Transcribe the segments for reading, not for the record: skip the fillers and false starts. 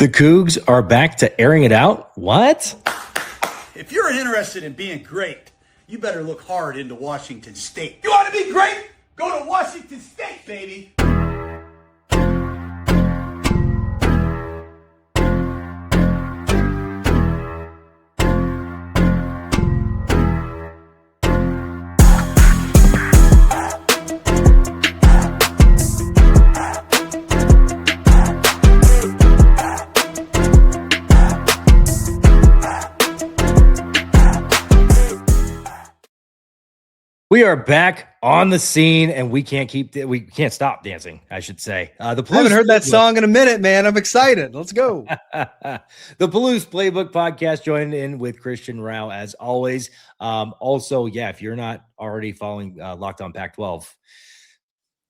The Cougs are back to airing it out? What? If you're interested in being great, you better look hard into Washington State. You want to be great? Go to Washington State, baby. We are back on the scene, and we can't stop dancing, I should say. I haven't heard that song in a minute, man. I'm excited. Let's go. The Palouse Playbook Podcast, joined in with Christian Rao as always. Also, if you're not already following Locked On Pac-12,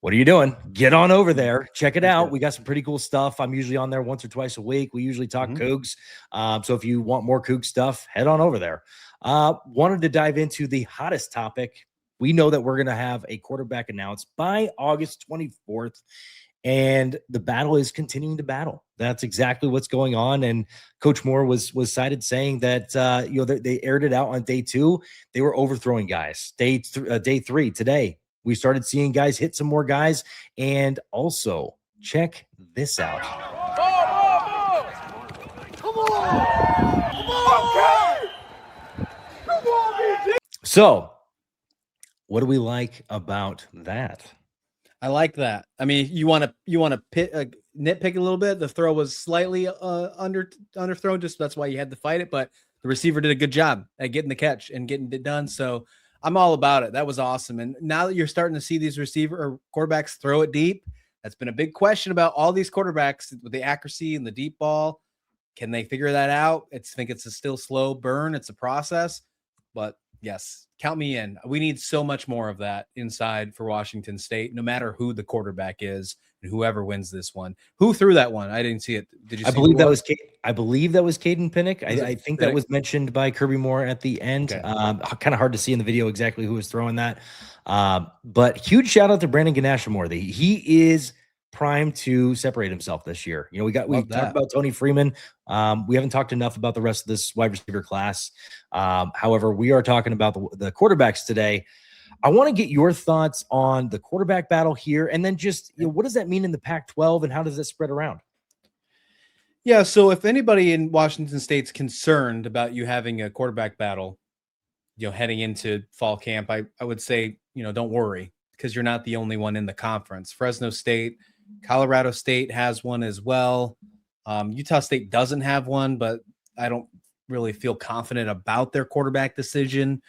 what are you doing? Get on over there. Check it out. We got some pretty cool stuff. I'm usually on there once or twice a week. We usually talk Cougs. So if you want more Cougs stuff, head on over there. Wanted to dive into the hottest topic. We know that we're going to have a quarterback announced by August 24th, and the battle is continuing to battle. That's exactly what's going on. And Coach Moore was cited saying that they aired it out on day 2. They were overthrowing guys. Day 3 today, we started seeing guys hit some more guys. And also, check this out. Come on! So, what do we like about that? I like that. I mean, you want to nitpick a little bit. The throw was slightly underthrown, just that's why you had to fight it. But the receiver did a good job at getting the catch and getting it done. So I'm all about it. That was awesome. And now that you're starting to see these receiver or quarterbacks throw it deep, that's been a big question about all these quarterbacks with the accuracy and the deep ball. Can they figure that out? I think it's a still slow burn. It's a process, but yes, count me in. We need so much more of that inside for Washington State, no matter who the quarterback is and whoever wins this one. Who threw that one? I didn't see it. Did you? I believe that was Caden Pinnock. I think that was mentioned by Kirby Moore at the end. Okay. Kind of hard to see in the video exactly who was throwing that. But huge shout out to Brandon Ganasamorthy. He is primed to separate himself this year. We talked about Tony Freeman. We haven't talked enough about the rest of this wide receiver class. However, we are talking about the quarterbacks today. I want to get your thoughts on the quarterback battle here, and then just what does that mean in the Pac-12, and how does it spread around? Yeah, so if anybody in Washington State's concerned about you having a quarterback battle, heading into fall camp, I would say, don't worry, because you're not the only one in the conference. Fresno State, Colorado State has one as well. Utah State doesn't have one, but I don't really feel confident about their quarterback decision.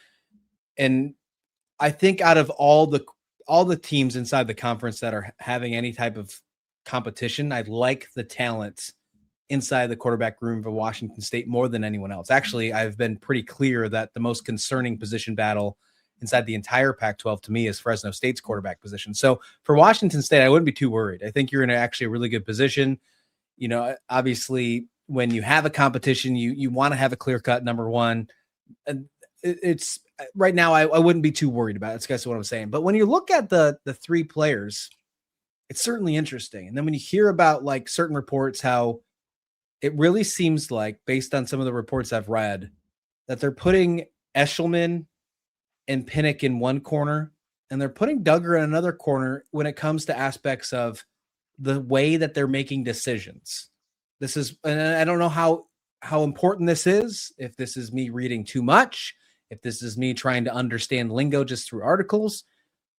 And I think out of all the teams inside the conference that are having any type of competition, I like the talent inside the quarterback room for Washington State more than anyone else. Actually, I've been pretty clear that the most concerning position battle inside the entire Pac-12 to me is Fresno State's quarterback position. So for Washington State, I wouldn't be too worried. I think you're in actually a really good position. Obviously when you have a competition, you want to have a clear cut number one. And it's right now, I wouldn't be too worried about it. That's guess what I'm saying. But when you look at the 3 players, it's certainly interesting. And then when you hear about like certain reports, how it really seems like, based on some of the reports I've read, that they're putting Eshelman and Pinnock in one corner, and they're putting Dugger in another corner when it comes to aspects of the way that they're making decisions. This is, and I don't know how important this is, if this is me reading too much, if this is me trying to understand lingo just through articles,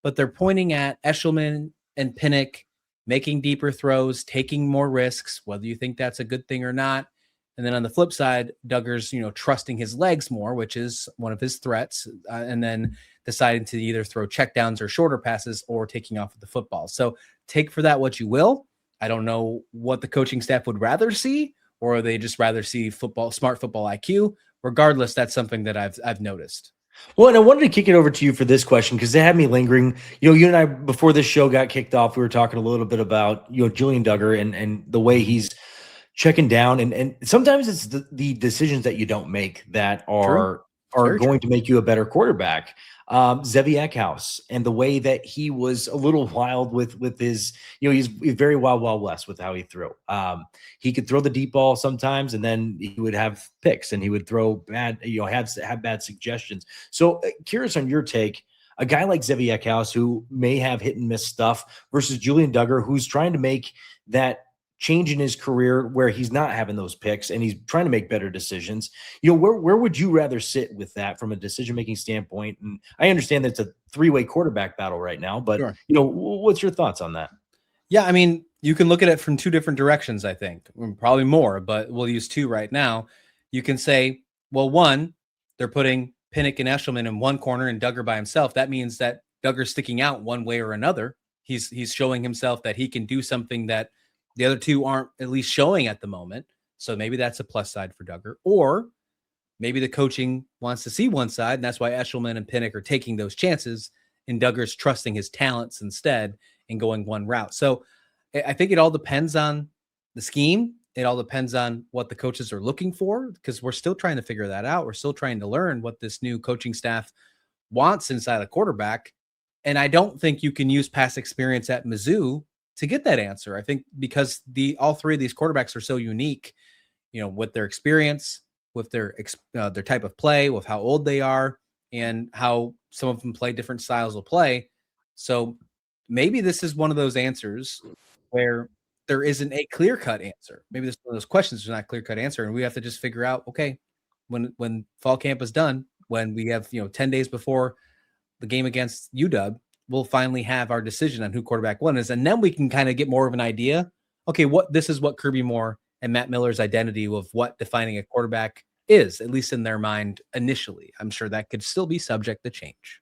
but they're pointing at Eshelman and Pinnock making deeper throws, taking more risks, whether you think that's a good thing or not. And then on the flip side, Dugger's, trusting his legs more, which is one of his threats, and then deciding to either throw checkdowns or shorter passes or taking off with the football. So take for that what you will. I don't know what the coaching staff would rather see, or they just rather see smart football IQ. Regardless, that's something that I've noticed. Well, and I wanted to kick it over to you for this question because it had me lingering. You and I, before this show got kicked off, we were talking a little bit about, Julian Dugger and the way he's checking down. And sometimes it's the decisions that you don't make that are are going to make you a better quarterback. Zevi Eckhouse and the way that he was a little wild with his, he's very wild west with how he threw. He could throw the deep ball sometimes, and then he would have picks, and he would throw bad, have bad suggestions. So curious on your take, a guy like Zevi Eckhouse who may have hit and miss stuff versus Julian Dugger, who's trying to make that change in his career where he's not having those picks and he's trying to make better decisions. Where would you rather sit with that from a decision-making standpoint? And I understand that it's a three-way quarterback battle right now, but sure. What's your thoughts on that? Yeah. I mean, you can look at it from two different directions, I think, probably more, but we'll use two right now. You can say, well, one, they're putting Pinnock and Eshelman in one corner and Dugger by himself. That means that Dugger's sticking out one way or another. He's showing himself that he can do something that the other two aren't at least showing at the moment. So maybe that's a plus side for Dugger. Or maybe the coaching wants to see one side, and that's why Eshelman and Pinnock are taking those chances, and Dugger's trusting his talents instead and going one route. So I think it all depends on the scheme. It all depends on what the coaches are looking for, because we're still trying to figure that out. We're still trying to learn what this new coaching staff wants inside a quarterback. And I don't think you can use past experience at Mizzou to get that answer. I think because all three of these quarterbacks are so unique, with their experience, with their type of play, with how old they are, and how some of them play different styles of play. So maybe this is one of those answers where there isn't a clear-cut answer. Maybe this is one of those questions is not a clear-cut answer, and we have to just figure out, okay, when fall camp is done, when we have 10 days before the game against UW, we'll finally have our decision on who quarterback one is. And then we can kind of get more of an idea. Okay, this is what Kirby Moore and Matt Miller's identity of what defining a quarterback is, at least in their mind initially. I'm sure that could still be subject to change.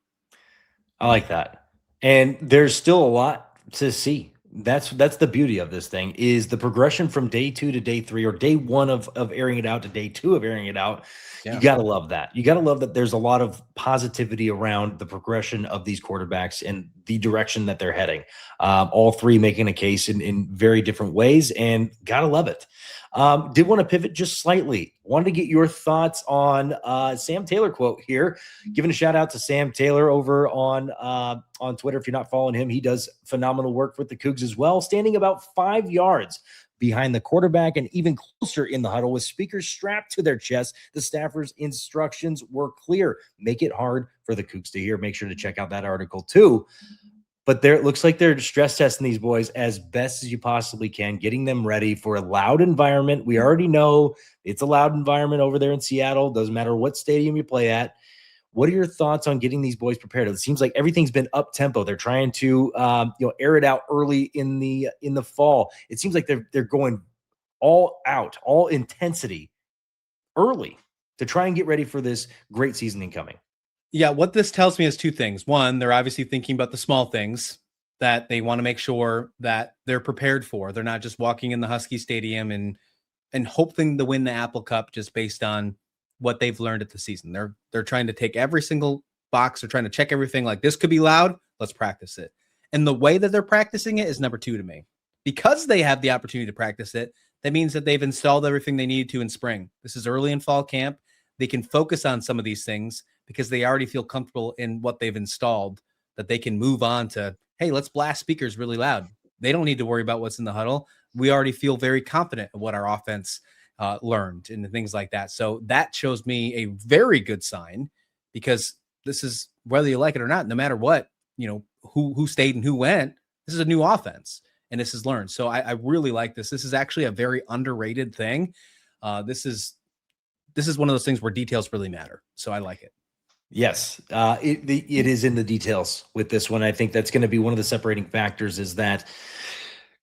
I like that. And there's still a lot to see. That's the beauty of this thing, is the progression from day 2 to day 3, or day 1 of airing it out to day 2 of airing it out. Yeah. You got to love that. You got to love that there's a lot of positivity around the progression of these quarterbacks and the direction that they're heading. All three making a case in very different ways, and got to love it. Did want to pivot just slightly. Wanted to get your thoughts on Sam Taylor quote here. Giving a shout out to Sam Taylor over on Twitter. If you're not following him, he does phenomenal work with the Cougs as well. Standing about 5 yards behind the quarterback and even closer in the huddle with speakers strapped to their chest. The staffers' instructions were clear. Make it hard for the Cougs to hear. Make sure to check out that article too. But it looks like they're stress testing these boys as best as you possibly can, getting them ready for a loud environment. We already know it's a loud environment over there in Seattle. Doesn't matter what stadium you play at. What are your thoughts on getting these boys prepared? It seems like everything's been up tempo. They're trying to air it out early in the fall. It seems like they're going all out, all intensity early to try and get ready for this great season incoming. Yeah, what this tells me is two things. One, they're obviously thinking about the small things that they want to make sure that they're prepared for. They're not just walking in the Husky Stadium and hoping to win the Apple Cup just based on what they've learned at the season. They're trying to take every single box. They're trying to check everything. Like, this could be loud. Let's practice it. And the way that they're practicing it is number 2 to me. Because they have the opportunity to practice it, that means that they've installed everything they need to in spring. This is early in fall camp. They can focus on some of these things because they already feel comfortable in what they've installed, that they can move on to, hey, let's blast speakers really loud. They don't need to worry about what's in the huddle. We already feel very confident of what our offense learned and things like that. So that shows me a very good sign, because this is, whether you like it or not, no matter what, who stayed and who went, this is a new offense and this is learned. So I really like this. This is actually a very underrated thing. This is one of those things where details really matter. So I like it. Yes, it is in the details with this one. I think that's going to be one of the separating factors, is that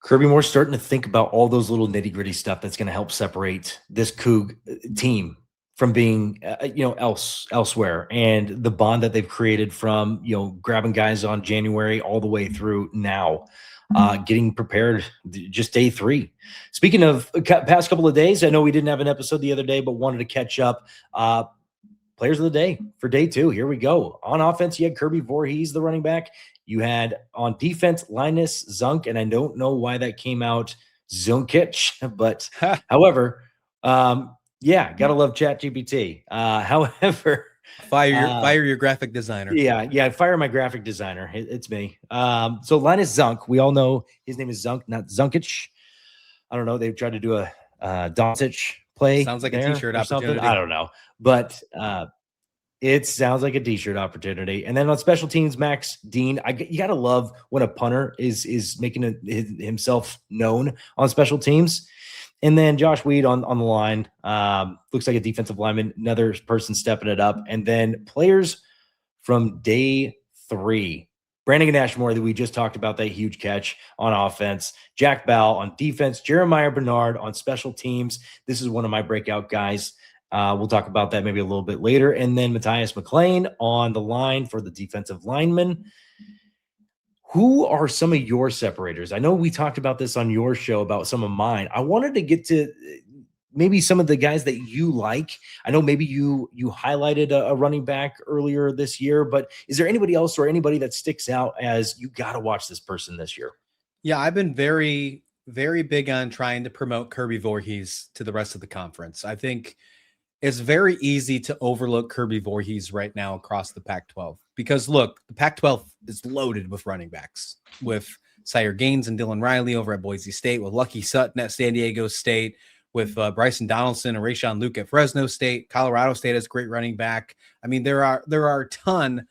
Kirby Moore's starting to think about all those little nitty-gritty stuff that's going to help separate this Coug team from being, elsewhere, and the bond that they've created from, grabbing guys on January all the way through now, getting prepared just day 3. Speaking of past couple of days, I know we didn't have an episode the other day, but wanted to catch up. Players of the day for day 2. Here we go. On offense, you had Kirby Voorhees, the running back. You had on defense, Linus Zunk, and I don't know why that came out Zunkic, but however, gotta love ChatGPT. However, Fire your graphic designer. Yeah, fire my graphic designer. It's me. So Linus Zunk, we all know his name is Zunk, not Zunkic. I don't know. They've tried to do a Doncic play. Sounds like a t-shirt opportunity. I don't know, but it sounds like a t-shirt opportunity. And then on special teams, Max Dean, you got to love when a punter is making himself known on special teams. And then Josh Weed on the line, looks like a defensive lineman, another person stepping it up. And then players from day 3, Brandon Ganasamorthy, we just talked about that huge catch on offense. Jack Bell on defense. Jeremiah Bernard on special teams. This is one of my breakout guys. We'll talk about that maybe a little bit later. And then Matthias McLean on the line for the defensive lineman. Who are some of your separators? I know we talked about this on your show about some of mine. I wanted to get to maybe some of the guys that you like. I know maybe you highlighted a running back earlier this year, but is there anybody else or anybody that sticks out as you got to watch this person this year? Yeah, I've been very, very big on trying to promote Kirby Voorhees to the rest of the conference. I think it's very easy to overlook Kirby Voorhees right now across the Pac-12 because, look, the Pac-12 is loaded with running backs, with Sire Gaines and Dylan Riley over at Boise State, with Lucky Sutton at San Diego State, with Bryson Donaldson and Rayshawn Luke at Fresno State. Colorado State has great running back. I mean, there are a ton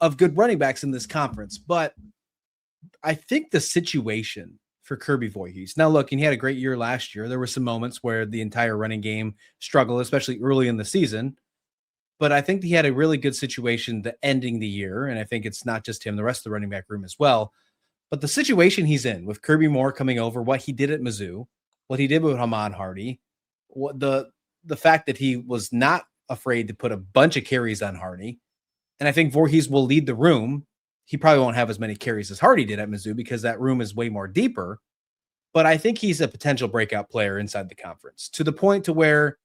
of good running backs in this conference, but I think the situation for Kirby Voorhees. Now, look, and he had a great year last year. There were some moments where the entire running game struggled, especially early in the season. But I think he had a really good situation the ending the year. And I think it's not just him, the rest of the running back room as well. But the situation he's in with Kirby Moore coming over, what he did at Mizzou, what he did with Hamad Hardy, what the fact that he was not afraid to put a bunch of carries on Hardy. And I think Voorhees will lead the room. He probably won't have as many carries as Hardy did at Mizzou because that room is way more deeper. But I think he's a potential breakout player inside the conference to the point to where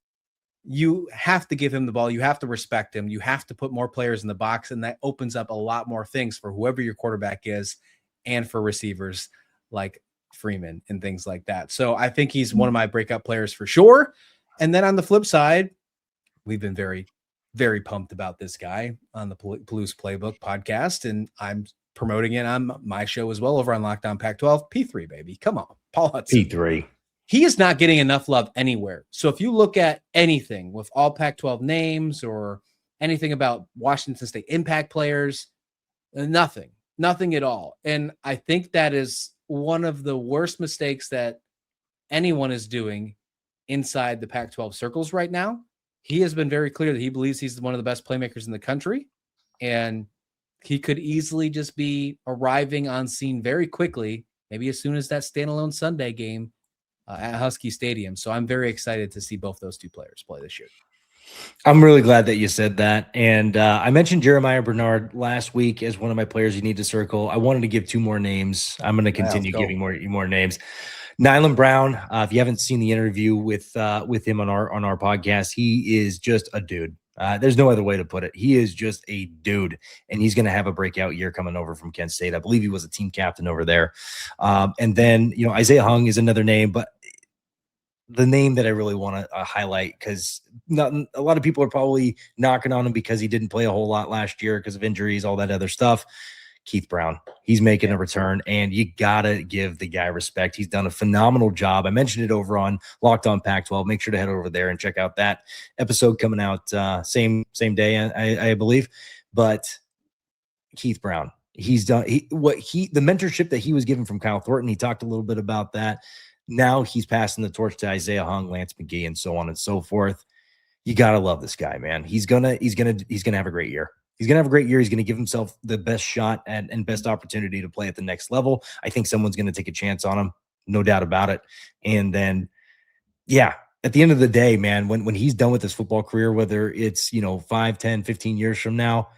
you have to give him the ball. You have to respect him. You have to put more players in the box. And that opens up a lot more things for whoever your quarterback is and for receivers like Freeman and things like that. So I think he's one of my breakout players for sure. And then on the flip side, we've been very, very pumped about this guy on the Palouse Playbook podcast, and I'm promoting it on my show as well over on Locked On Pac-12. P3, baby. Come on, Paul Hudson. P3. He is not getting enough love anywhere. So if you look at anything with all Pac-12 names or anything about Washington State impact players, nothing at all. And I think that is one of the worst mistakes that anyone is doing inside the Pac-12 circles right now. He has been very clear that he believes he's one of the best playmakers in the country, and he could easily just be arriving on scene very quickly, maybe as soon as that standalone Sunday game at Husky Stadium. So I'm very excited to see both those two players play this year. I'm really glad that you said that. And I mentioned Jeremiah Bernard last week as one of my players you need to circle. I wanted to give 2 more names. I'm going to continue giving more names. Nylan Brown, if you haven't seen the interview with him on our podcast, he is just a dude. There's no other way to put it. He is just a dude, and he's going to have a breakout year coming over from Kent State. I believe he was a team captain over there. And then, Isaiah Hung is another name, but the name that I really want to highlight, because a lot of people are probably knocking on him because he didn't play a whole lot last year because of injuries, all that other stuff. Keith Brown, he's making a return, and you gotta give the guy respect. He's done a phenomenal job. I mentioned it over on Locked On Pac-12. Make sure to head over there and check out that episode coming out same day, I believe. But Keith Brown, he's done the mentorship that he was given from Kyle Thornton. He talked a little bit about that. Now he's passing the torch to Isaiah Hung, Lance McGee, and so on and so forth. You gotta love this guy, man. He's gonna have a great year. He's going to have a great year. He's going to give himself the best shot and best opportunity to play at the next level. I think someone's going to take a chance on him, no doubt about it. And then, yeah, at the end of the day, man, when he's done with his football career, whether it's, 5, 10, 15 years from now,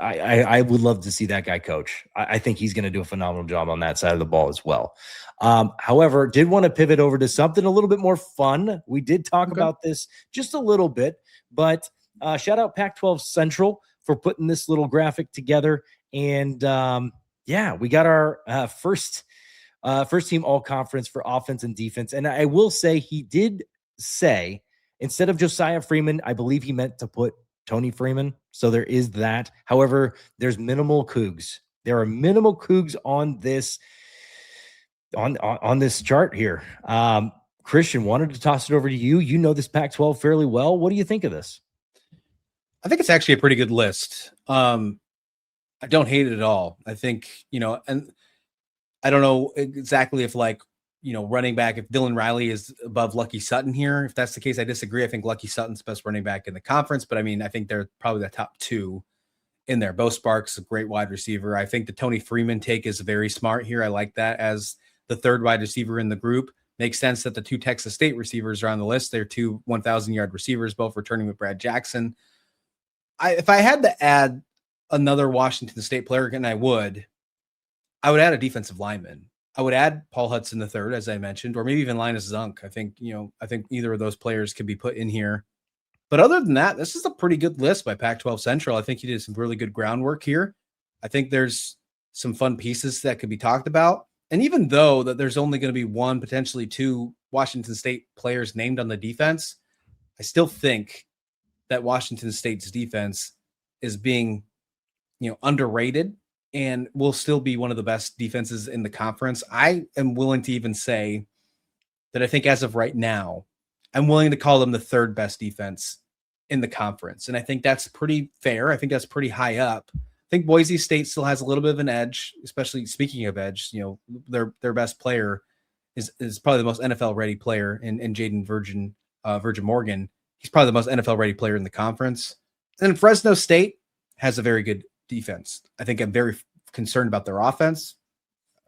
I would love to see that guy coach. I think he's going to do a phenomenal job on that side of the ball as well. However, did want to pivot over to something a little bit more fun. We did talk about this just a little bit, but shout out Pac-12 Central for putting this little graphic together. And we got our first team all conference for offense and defense. And I will say, he did say, instead of Josiah Freeman, I believe he meant to put Tony Freeman. So there is that. However, there's minimal Cougs. There are minimal Cougs on this on this chart here. Christian, wanted to toss it over to you. You know this Pac-12 fairly well. What do you think of this? I think it's actually a pretty good list. I don't hate it at all. I think, and I don't know exactly if running back, if Dylan Riley is above Lucky Sutton here. If that's the case, I disagree. I think Lucky Sutton's the best running back in the conference, but I mean, I think they're probably the top two in there. Bo Sparks, a great wide receiver. I think the Tony Freeman take is very smart here. I like that as the third wide receiver in the group. Makes sense that the two Texas State receivers are on the list. They're two 1,000-yard receivers, both returning with Brad Jackson. If I had to add another Washington State player, and I would add a defensive lineman. I would add Paul Hudson III, as I mentioned, or maybe even Linus Zunk. I think either of those players could be put in here. But other than that, this is a pretty good list by Pac-12 Central. I think he did some really good groundwork here. I think there's some fun pieces that could be talked about. And even though that there's only going to be one, potentially two Washington State players named on the defense, I still think that Washington State's defense is being, underrated and will still be one of the best defenses in the conference. I am willing to even say that I think as of right now, I'm willing to call them the third best defense in the conference. And I think that's pretty fair. I think that's pretty high up. I think Boise State still has a little bit of an edge, especially speaking of edge, their best player is probably the most NFL ready player in Jaden Virgin Morgan. He's probably the most NFL ready player in the conference. And then Fresno State has a very good defense. I think I'm very concerned about their offense.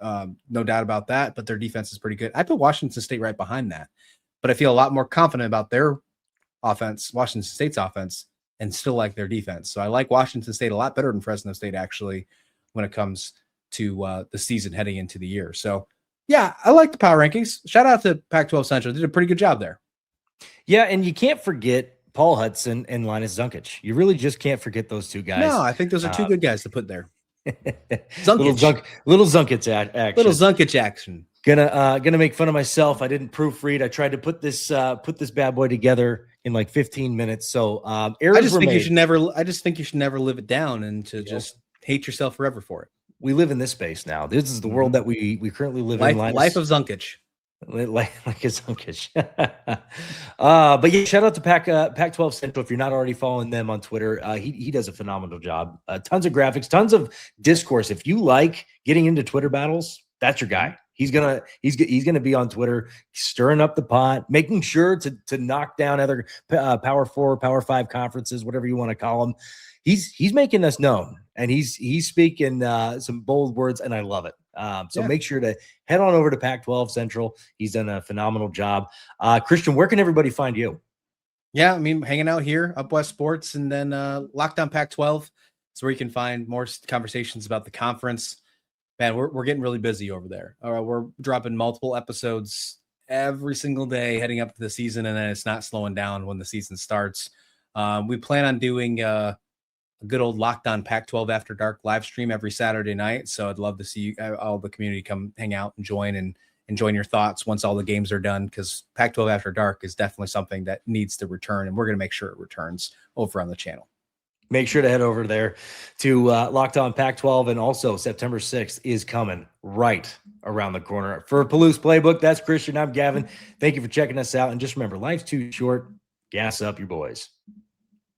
No doubt about that, but their defense is pretty good. I put Washington State right behind that, but I feel a lot more confident about their offense, Washington State's offense, and still like their defense. So I like Washington State a lot better than Fresno State, actually, when it comes to the season heading into the year. So yeah, I like the power rankings. Shout out to Pac-12 Central. They did a pretty good job there. Yeah, and you can't forget Paul Hudson and Linus Zunkich. You really just can't forget those two guys. No, I think those are two good guys to put there. Little Zunkich action. Little Zunkich action. Gonna make fun of myself. I didn't proofread. I tried to put this bad boy together in like 15 minutes. So I just think you should never live it down and to just hate yourself forever for it. We live in this space now. This is the world that we currently live in. Life of Zunkich. Like a Zunkish. But yeah, shout out to Pac-12 Central. If you're not already following them on Twitter, he does a phenomenal job. Tons of graphics, tons of discourse. If you like getting into Twitter battles, that's your guy. He's gonna be on Twitter, stirring up the pot, making sure to knock down other Power 4, Power 5 conferences, whatever you want to call them. He's making us known, and he's speaking some bold words, and I love it. So make sure to head on over to Pac-12 Central. He's done a phenomenal job. Christian, where can everybody find you? Yeah, I mean, hanging out here, Up West Sports, and then Lockdown Pac-12. It's where you can find more conversations about the conference. Man, we're getting really busy over there. We're dropping multiple episodes every single day heading up to the season, and then it's not slowing down when the season starts. We plan on doing a good old Lockdown Pac-12 After Dark live stream every Saturday night. So I'd love to see all the community come hang out and join your thoughts once all the games are done, because Pac-12 After Dark is definitely something that needs to return, and we're going to make sure it returns over on the channel. Make sure to head over there to Locked On Pac-12, and also September 6th is coming right around the corner. For Palouse Playbook, that's Christian. I'm Gavin. Thank you for checking us out. And just remember, life's too short. Gas up your boys.